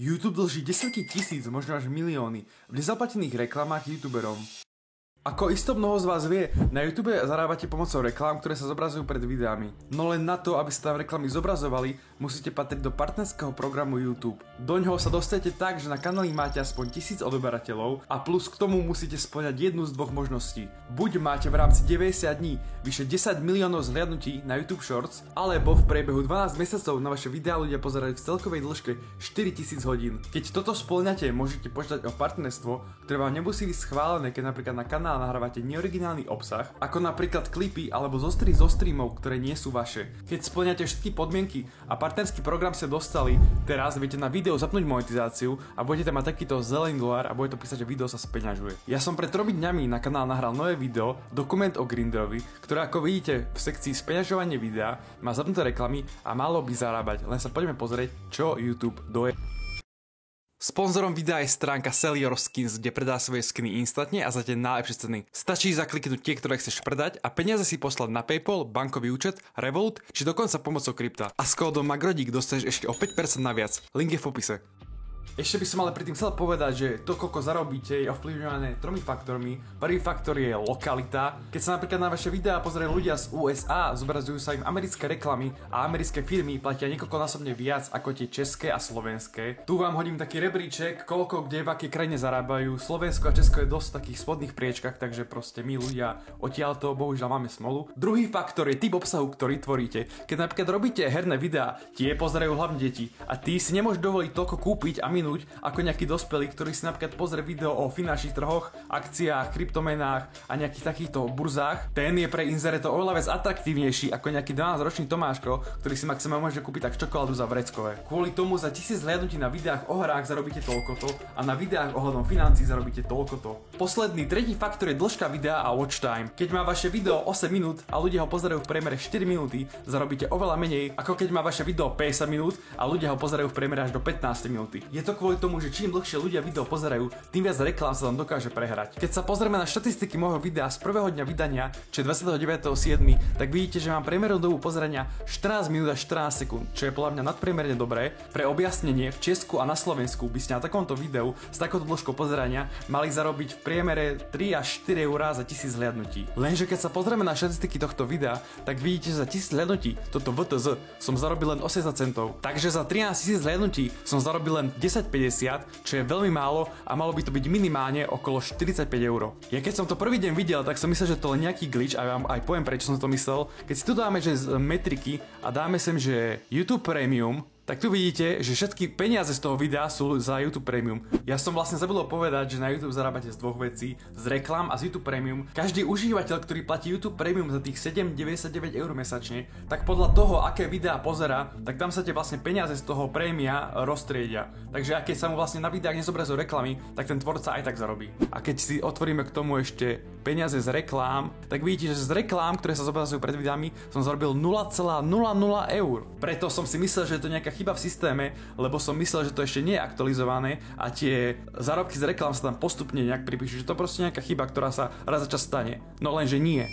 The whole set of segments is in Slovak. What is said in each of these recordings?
YouTube dlží desiatky tisíc, možno až milióny v nezaplatených reklamách youtuberom. Ako isto mnoho z vás vie, na YouTube zarábate pomocou reklám, ktoré sa zobrazujú pred videami. No len na to, aby sa tam reklamy zobrazovali, musíte patriť do partnerského programu YouTube. Doňho sa dostanete tak, že na kanáli máte aspoň 1000 odberateľov a plus k tomu musíte spĺňať jednu z dvoch možností. Buď máte v rámci 90 dní vyše 10 miliónov zhliadnutí na YouTube Shorts, alebo v priebehu 12 mesiacov na vaše videá ľudia pozerajú v celkovej dĺžke 4000 hodín. Keď toto spĺňate, môžete požiadať o partnerstvo, ktoré vám nemusí byť schválené, keď napríklad na kanál nahrávate neoriginálny obsah, ako napríklad klipy alebo zostrihy zo streamov, ktoré nie sú vaše. Keď spĺňate všetky podmienky a partnerský program ste dostali, teraz viete na video zapnúť monetizáciu a budete mať takýto zelený dolár a bude to písať, že video sa speňažuje. Ja som pred 3 dňami na kanál nahral nové video, dokument o Grindrovi, ktoré ako vidíte v sekcii speňažovanie videa má zapnuté reklamy a malo by zarábať. Len sa poďme pozrieť, čo YouTube doje. Sponzorom videa je stránka Sell Your Skins, kde predá svoje skiny instantne a za tie najlepšie ceny. Stačí zakliknúť tie, ktoré chceš predať a peniaze si poslať na PayPal, bankový účet, Revolut či dokonca pomocou krypta. A s kódom MAGRODIK dostaneš ešte o 5% naviac. Link je v popise. Ešte by som ale predtým chcel povedať, že to, koľko zarobíte, je ovplyvňované 3 faktormi. Prvý faktor je lokalita. Keď sa napríklad na vaše videá pozerajú ľudia z USA, zobrazujú sa im americké reklamy a americké firmy platia niekoľkonásobne viac ako tie české a slovenské. Tu vám hodím taký rebríček, koľko kde v akej krajine zarábajú. Slovensko a Česko je dosť v takých spodných priečkach, takže proste my ľudia odtiaľto bohužiaľ máme smolu. Druhý faktor je typ obsahu, ktorý tvoríte. Keď napríklad robíte herné videá, tie pozerajú hlavne deti a ty si nemôžeš dovoliť toľko kúpiť a ako nejaký dospelý, ktorý si napríklad pozrie video o finančných trhoch, akciách, kryptomenách a nejakých takýchto burzách. Ten je pre inzeretov oveľa viac atraktívnejší ako nejaký 12-ročný Tomáško, ktorý si maximálne môže kúpiť tak čokoládu za vreckové. Kvôli tomu za 1000 zhliadnutí na videách o hrách zarobíte toľkoto a na videách ohľadom financií zarobíte toľkoto. Posledný, tretí faktor je dĺžka videa a watch time. Keď má vaše video 8 minút a ľudia ho pozerajú v priemere 4 minúty, zarobíte oveľa menej, ako keď má vaše video 50 minút a ľudia ho pozerajú v priemere až do 15 minúty. Je to kvôli tomu, že čím dlhšie ľudia video pozerajú, tým viac reklám sa tam dokáže prehrať. Keď sa pozrieme na štatistiky môjho videa z prvého dňa vydania, čo je 29.7., tak vidíte, že mám priemernú dobu pozerania 14 minút a 14 sekúnd, čo je podľa mňa nadpriemerne dobré. Pre objasnenie, v Česku a na Slovensku by ste na takomto videu s takouto dĺžkou pozerania mali zarobiť v priemere 3 až 4 eurá za 1000 zhliadnutí. Lenže keď sa pozrieme na štatistiky tohto videa, tak vidíte, že za 1000 zhliadnutí, toto VTZ, som zarobil len 80 centov. Takže za 13 000 zhliadnutí som zarobil len 10,50, čo je veľmi málo a malo by to byť minimálne okolo 45 eur. Ja keď som to prvý deň videl, tak som myslel, že to len nejaký glitch a vám aj poviem, prečo som to myslel. Keď si tu dáme že z metriky a dáme sem, že YouTube Premium, tak tu vidíte, že všetky peniaze z toho videa sú za YouTube Premium. Ja som vlastne zabudol povedať, že na YouTube zarábate z dvoch vecí, z reklám a z YouTube Premium. Každý užívateľ, ktorý platí YouTube Premium za tých 7,99 eur mesačne, tak podľa toho, aké videá pozerá, tak tam sa tie vlastne peniaze z toho prémia roztriedia. Takže keď sa mu vlastne na videách nezobrazujú reklamy, tak ten tvorca aj tak zarobí. A keď si otvoríme k tomu ešte peniaze z reklám, tak vidíte, že z reklám, ktoré sa zobrazujú pred videami, som zarobil 0,00 eur. Preto som si myslel, že je to nejaká chyba v systéme, lebo som myslel, že to ešte nie je aktualizované a tie zárobky z reklám sa tam postupne nejak pripíšu, že to proste nejaká chyba, ktorá sa raz za čas stane. No lenže nie.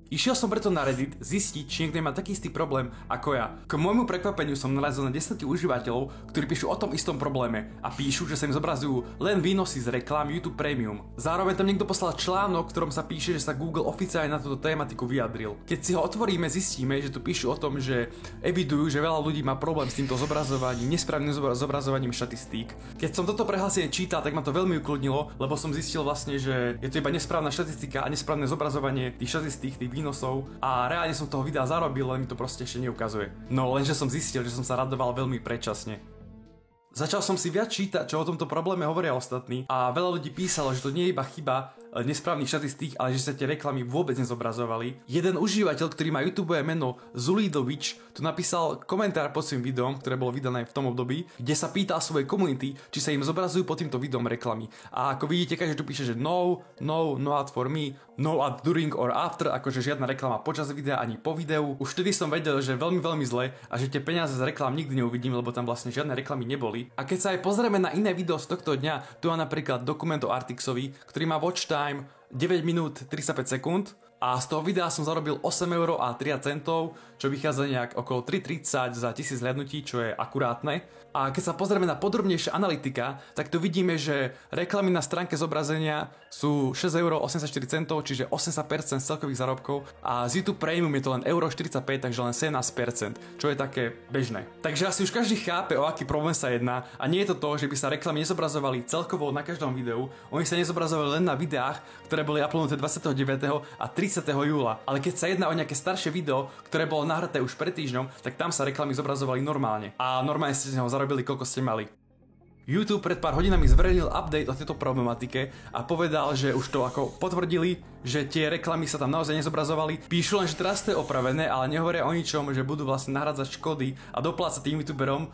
Išiel som preto na Reddit zistiť, či niekto má taký istý problém ako ja. K môjmu prekvapeniu som narazil na 10 užívateľov, ktorí píšu o tom istom probléme a píšu, že sa im zobrazujú len výnosy z reklám YouTube Premium. Zároveň tam niekto poslal článok, v ktorom sa píše, že sa Google oficiálne na túto tématiku vyjadril. Keď si ho otvoríme, zistíme, že tu píšu o tom, že evidujú, že veľa ľudí má problém s týmto zobrazovaním, nesprávnym zobrazovaním štatistík. Keď som toto prehlásenie čítal, tak ma to veľmi ukludnilo, lebo som zistil vlastne, že je to iba nesprávna štatistika a nesprávne zobrazovanie tých štatistík, tých výnosov a reálne som toho videa zarobil, len mi to proste ešte neukazuje. No lenže som zistil, že som sa radoval veľmi predčasne. Začal som si viac čítať, čo o tomto probléme hovoria ostatní a veľa ľudí písalo, že to nie je iba chyba nesprávnych štatistík, ale že sa tie reklamy vôbec nezobrazovali. Jeden užívateľ, ktorý má YouTube meno Zulidovič, tu napísal komentár pod svojím videom, ktoré bolo vydané v tom období, kde sa pýtal svojej komunity, či sa im zobrazujú pod týmto videom reklamy. A ako vidíte, každý tu píše, že no ad for me, no ad during or after, akože žiadna reklama počas videa ani po videu. Už vtedy som vedel, že veľmi zle a že tie peniaze z reklám nikdy neuvidím, lebo tam vlastne žiadne reklamy neboli. A keď sa aj pozrieme na iné video z tohto dňa, tu má napríklad dokument o Artixovi, ktorý má watch time 9 minút 35 sekúnd A z toho videa som zarobil 8,30 €, čo vychádza nejak okolo 3,30 za 1000 zhliadnutí, čo je akurátne. A keď sa pozrieme na podrobnejšia analytika, tak tu vidíme, že reklamy na stránke zobrazenia sú 6,84 €, čiže 80% z celkových zárobkov, a z YouTube Premium je to len 1,45 €, takže len 17%, čo je také bežné. Takže asi už každý chápe, o aký problém sa jedná, a nie je to to, že by sa reklamy nezobrazovali celkovo na každom videu, oni sa nezobrazovali len na videách, ktoré boli uploadnuté 29. a 30. júla. Ale keď sa jedná o nejaké staršie video, ktoré bolo nahraté už pred týždňom, tak tam sa reklamy zobrazovali normálne. A normálne ste z neho zarobili, koľko ste mali. YouTube pred pár hodinami zverejnil update o tejto problematike a povedal, že už to ako potvrdili, že tie reklamy sa tam naozaj nezobrazovali. Píšu len, že teraz to je opravené, ale nehovoria o ničom, že budú vlastne nahradzať škody a doplácať tým youtuberom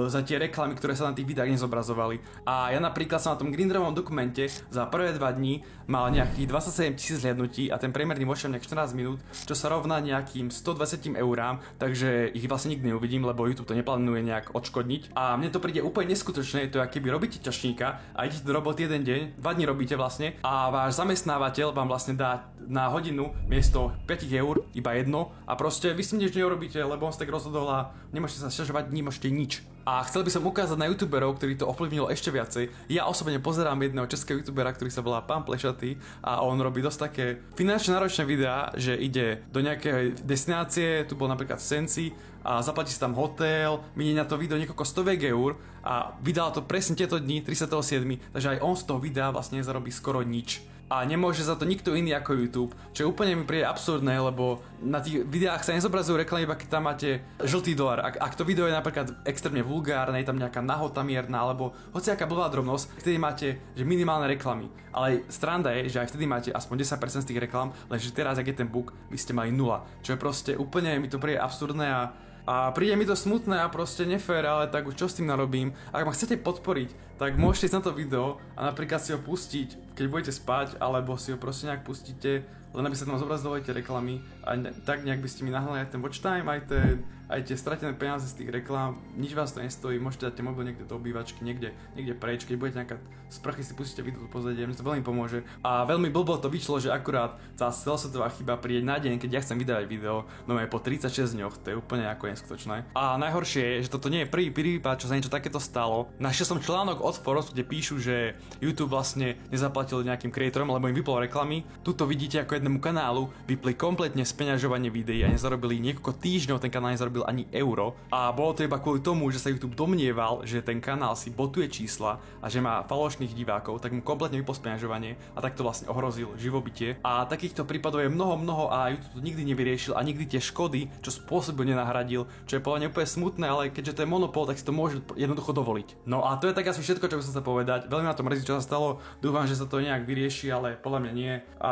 za tie reklamy, ktoré sa na tých videách nezobrazovali. A ja napríklad som na tom Grindrovom dokumente za prvé 2 dní mal nejakých 27 000 zhliadnutí a ten priemerný watch time nejak 14 minút, čo sa rovná nejakým 120 €, takže ich vlastne nikdy neuvidím, lebo YouTube to neplánuje nejak odškodniť. A mne to príde úplne neskutočné, to je, keby robíte ťažníka a idete do roboty jeden deň, 2 dní robíte vlastne, a váš zamestnávateľ vám vlastne dá na hodinu miesto 5 € iba jedno, a proste vy si nič neurobíte, lebo on sa tak rozhodol a nemôžete sa sťažovať, nemôžete nič. A chcel by som ukázať na youtuberov, ktorí to ovplyvnilo ešte viacej. Ja osobne pozerám jedného českého youtubera, ktorý sa volá Pán Plešatý, a on robí dosť také finančne náročné videá, že ide do nejakej destinácie, tu bol napríklad v Senci, a zaplatí si tam hotel, minie na to video niekoľko stoviek eur, a vydal to presne tieto dni, 37. Takže aj on z toho videa vlastne nezarobí skoro nič. A nemôže za to nikto iný ako YouTube, čo úplne mi príde absurdné, lebo na tých videách sa nezobrazujú reklamy, iba keď tam máte žltý dolar. Ak to video je napríklad extrémne vulgárne, je tam nejaká nahota mierna, alebo hociaká blbá drobnosť, vtedy máte že minimálne reklamy. Ale stranda je, že aj vtedy máte aspoň 10% z tých reklam, lenže teraz, ak je ten bug, vy ste mali 0. Čo je proste úplne, mi to príde absurdné, a príde mi to smutné a proste nefér, ale tak už čo s tým narobím? Ak ma chcete podporiť, tak môžete ísť na to video a napríklad si ho pustiť, keď budete spať, alebo si ho proste nejak pustíte, len aby sa tam zobrazovali tie reklamy, a tak nejak by ste mi nahnali aj ten watch time, aj tie stratené peniaze z tých reklám. Nič vás to nestojí, môžete dať tie mobil niekde do obývačky, niekde preč, keď budete nejaká sprchy, si pustíte video do pozadia, mne to veľmi pomôže. A veľmi blbo to vyšlo, že akurát tá celosvetová chyba príde na deň, keď ja chcem vydávať video, no je po 36 dňoch, to je úplne ako neskutočné. A najhoršie je, že toto nie je prvý prípad, čo sa niečo takéto stalo. Našiel som článok od Forbes, kde píšu, že YouTube vlastne nezaplatil nejakým creatorom, lebo im vypol reklamy. Tuto vidíte, ako jednému kanálu vypli kompletne speňažovanie videí a nezarobili niekoľko týždňov, ten kanál nezarobil ani euro, a bolo to iba kvôli tomu, že sa YouTube domnieval, že ten kanál si botuje čísla a že má falošných divákov, tak mu kompletne vypol speňažovanie a takto vlastne ohrozil živobytie. A takýchto prípadov je mnoho a YouTube to nikdy nevyriešil a nikdy tie škody, čo spôsobil, nenahradil, čo je podľa mňa úplne smutné, ale keďže to je monopol, tak si to môže jednoducho dovoliť. No a to je tak asi všetko, čo by som sa povedať. Veľmi na to mrzí, čo sa stalo. Dúfam, že sa to nejak vyrieši, ale podľa mňa nie. A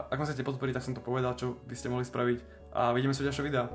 ak ma chcete podporiť, tak som to povedal, čo by ste mohli spraviť, a vidíme sa v ďalšom videu.